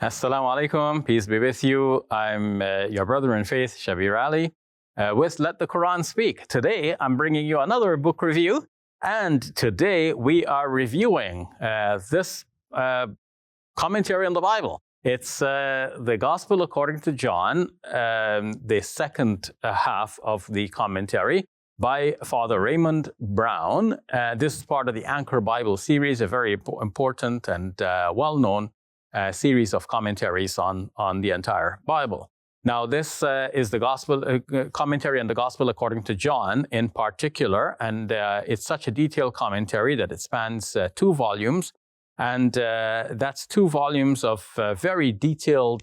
Assalamu alaikum, peace be with you. I'm your brother in faith, Shabir Ally, with Let the Quran Speak. Today, I'm bringing you another book review, and today we are reviewing this commentary on the Bible. It's the Gospel according to John, the second half of the commentary by Father Raymond Brown. This is part of the Anchor Bible series, a very important and well-known series of commentaries on the entire Bible. Now, this is the Gospel commentary on the Gospel according to John in particular, and it's such a detailed commentary that it spans 2 volumes, and that's 2 volumes of very detailed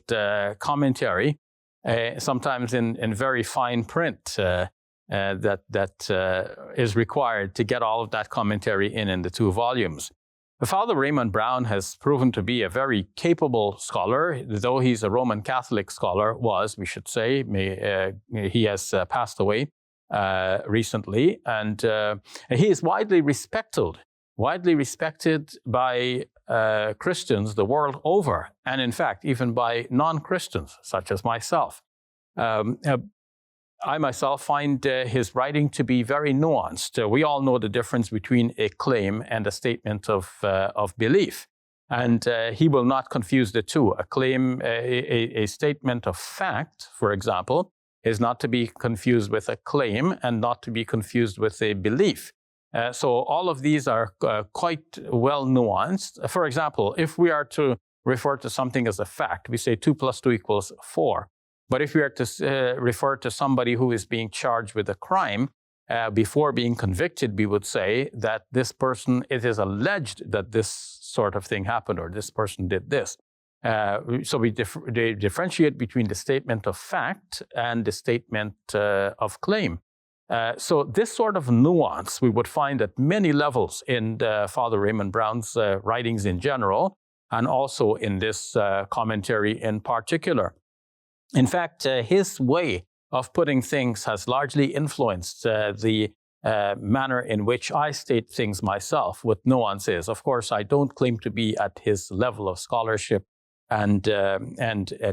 commentary, sometimes in very fine print that is required to get all of that commentary in the 2 volumes. Father Raymond Brown has proven to be a very capable scholar, though he's a Roman Catholic scholar, we should say. He has passed away recently, and he is widely respected by Christians the world over, and in fact, even by non-Christians, such as myself. I myself find his writing to be very nuanced. We all know the difference between a claim and a statement of belief. And he will not confuse the two. A claim, a statement of fact, for example, is not to be confused with a claim and not to be confused with a belief. So all of these are quite well nuanced. For example, if we are to refer to something as a fact, we say 2 + 2 = 4. But if we are to refer to somebody who is being charged with a crime, before being convicted, we would say that this person, it is alleged that this sort of thing happened or this person did this. So they differentiate between the statement of fact and the statement of claim. So this sort of nuance we would find at many levels in Father Raymond Brown's writings in general, and also in this commentary in particular. In fact, his way of putting things has largely influenced the manner in which I state things myself with nuances. Of course, I don't claim to be at his level of scholarship and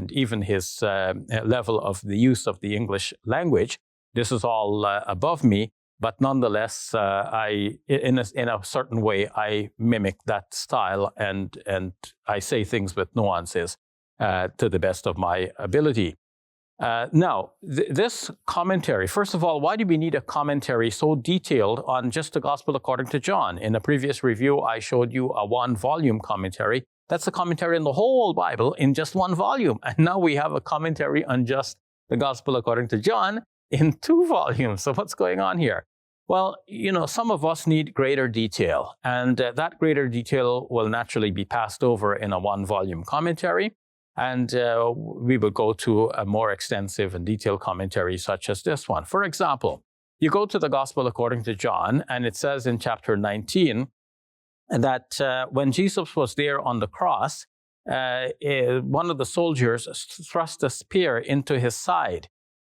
even his level of the use of the English language. This is all above me, but nonetheless, in a certain way, I mimic that style and I say things with nuances. To the best of my ability. Now, this commentary, first of all, why do we need a commentary so detailed on just the Gospel according to John? In a previous review, I showed you a 1-volume commentary. That's a commentary on the whole Bible in just 1 volume. And now we have a commentary on just the Gospel according to John in 2 volumes. So what's going on here? Well, some of us need greater detail, and that greater detail will naturally be passed over in a 1-volume commentary. And we will go to a more extensive and detailed commentary such as this one. For example, you go to the Gospel according to John, and it says in chapter 19 that when Jesus was there on the cross, one of the soldiers thrust a spear into his side,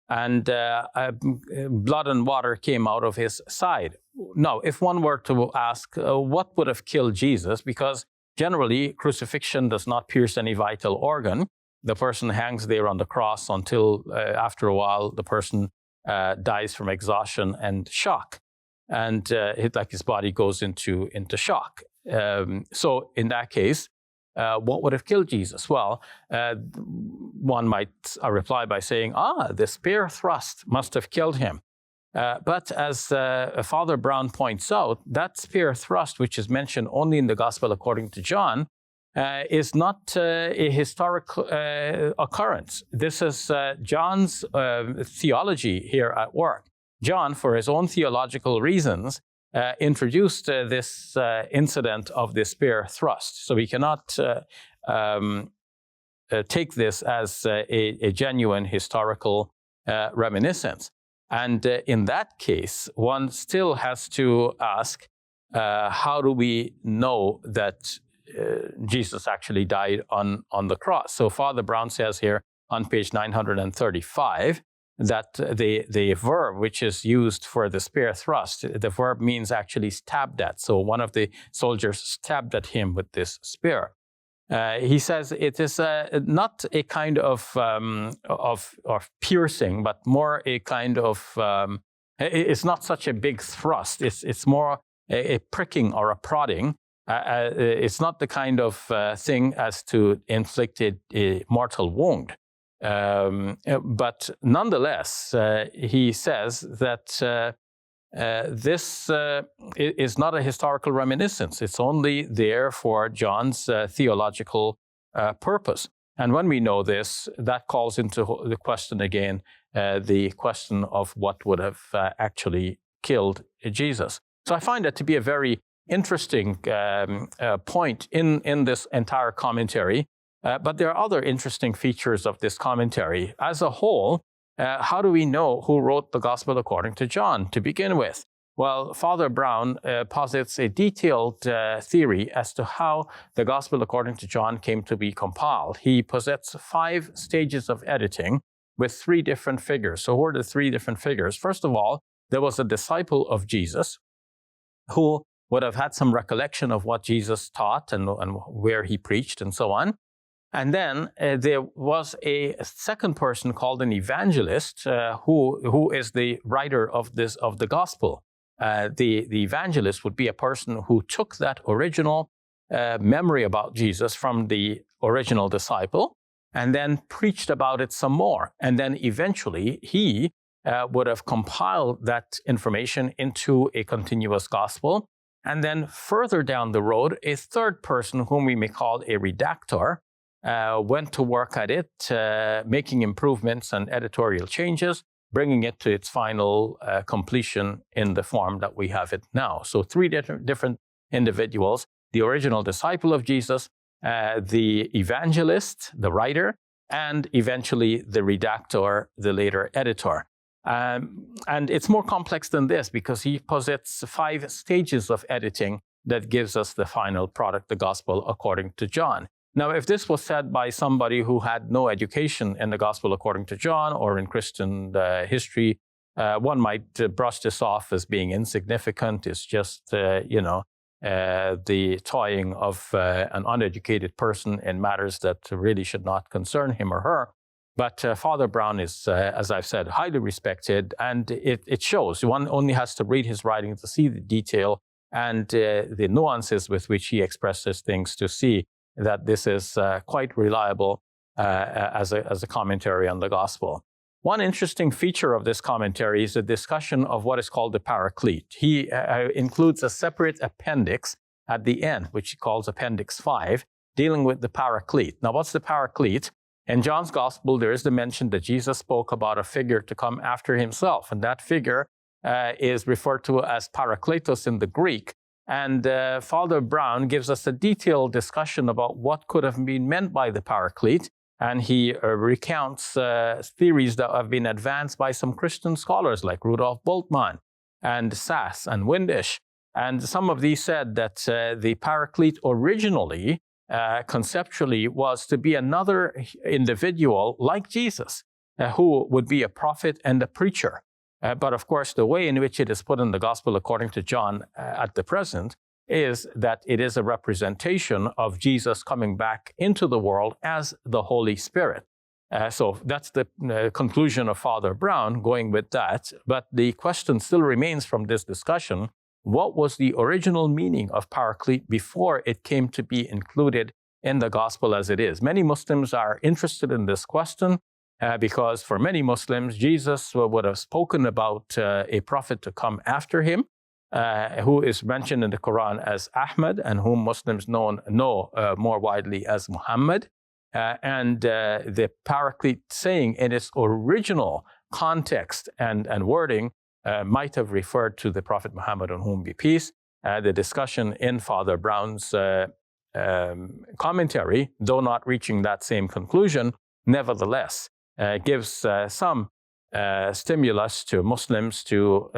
and blood and water came out of his side. Now, if one were to ask what would have killed Jesus, because generally, crucifixion does not pierce any vital organ. The person hangs there on the cross until, after a while, the person dies from exhaustion and shock. And his body goes into shock. So in that case, what would have killed Jesus? Well, one might reply by saying, the spear thrust must have killed him. But as Father Brown points out, that spear thrust, which is mentioned only in the Gospel according to John, is not a historical occurrence. This is John's theology here at work. John, for his own theological reasons, introduced this incident of the spear thrust. So we cannot take this as a genuine historical reminiscence. And in that case, one still has to ask, how do we know that Jesus actually died on the cross? So Father Brown says here on page 935 that the verb which is used for the spear thrust, the verb means actually stabbed at. So one of the soldiers stabbed at him with this spear. He says it is not a kind of piercing, but more a kind of, it's not such a big thrust. It's more a pricking or a prodding. It's not the kind of thing as to inflict a mortal wound. But nonetheless, he says that this is not a historical reminiscence. It's only there for John's theological purpose. And when we know this, that calls into the question again, the question of what would have actually killed Jesus. So I find that to be a very interesting point in this entire commentary. But there are other interesting features of this commentary. As a whole, how do we know who wrote the Gospel according to John to begin with? Well, Father Brown posits a detailed theory as to how the Gospel according to John came to be compiled. He posits 5 stages of editing with 3 different figures. So who are the 3 different figures? First of all, there was a disciple of Jesus who would have had some recollection of what Jesus taught and where he preached and so on. And then there was a second person called an evangelist who is the writer of the gospel. The evangelist would be a person who took that original memory about Jesus from the original disciple and then preached about it some more. And then eventually he would have compiled that information into a continuous gospel. And then further down the road, a third person whom we may call a redactor went to work at it, making improvements and editorial changes, bringing it to its final completion in the form that we have it now. So 3 different individuals: the original disciple of Jesus, the evangelist, the writer, and eventually the redactor, the later editor. And it's more complex than this because he posits 5 stages of editing that gives us the final product, the Gospel according to John. Now, if this was said by somebody who had no education in the Gospel according to John or in Christian history, one might brush this off as being insignificant. It's just, the toying of an uneducated person in matters that really should not concern him or her. But Father Brown is, as I've said, highly respected, and it shows. One only has to read his writing to see the detail and the nuances with which he expresses things to see that this is quite reliable as a commentary on the gospel. One interesting feature of this commentary is the discussion of what is called the Paraclete. He includes a separate appendix at the end, which he calls Appendix 5, dealing with the Paraclete. Now, what's the Paraclete? In John's Gospel, there is the mention that Jesus spoke about a figure to come after himself, and that figure is referred to as Parakletos in the Greek. And Father Brown gives us a detailed discussion about what could have been meant by the Paraclete, and he recounts theories that have been advanced by some Christian scholars like Rudolf Bultmann and Sass and Windisch. And some of these said that the Paraclete originally, conceptually, was to be another individual like Jesus, who would be a prophet and a preacher. But of course, the way in which it is put in the Gospel according to John at the present is that it is a representation of Jesus coming back into the world as the Holy Spirit. So that's the conclusion of Father Brown, going with that. But the question still remains from this discussion: what was the original meaning of Paraclete before it came to be included in the Gospel as it is? Many Muslims are interested in this question. Because for many Muslims, Jesus would have spoken about a prophet to come after him, who is mentioned in the Quran as Ahmad, and whom Muslims know more widely as Muhammad. And the Paraclete saying in its original context and wording might have referred to the Prophet Muhammad, on whom be peace. The discussion in Father Brown's commentary, though not reaching that same conclusion, nevertheless gives some stimulus to Muslims to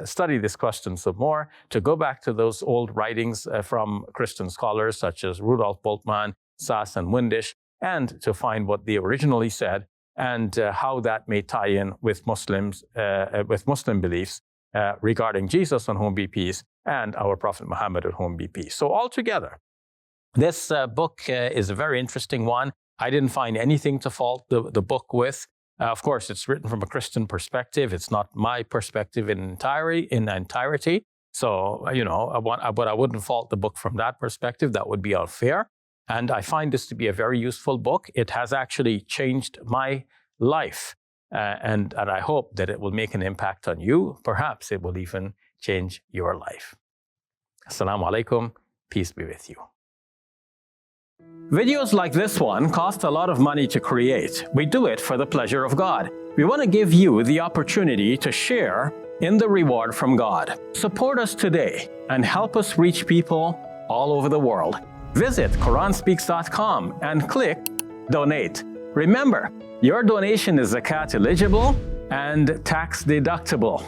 study this question some more, to go back to those old writings from Christian scholars such as Rudolf Bultmann, Sass, and Windisch, and to find what they originally said and how that may tie in with Muslims, with Muslim beliefs regarding Jesus, on whom be peace, and our Prophet Muhammad, on whom be peace. So altogether, This book is a very interesting one. I didn't find anything to fault the book with. Of course, it's written from a Christian perspective. It's not my perspective in entirety. So, but I wouldn't fault the book from that perspective. That would be unfair. And I find this to be a very useful book. It has actually changed my life. And I hope that it will make an impact on you. Perhaps it will even change your life. Assalamu alaikum. Peace be with you. Videos like this one cost a lot of money to create. We do it for the pleasure of God. We want to give you the opportunity to share in the reward from God. Support us today and help us reach people all over the world. Visit QuranSpeaks.com and click Donate. Remember, your donation is zakat eligible and tax deductible.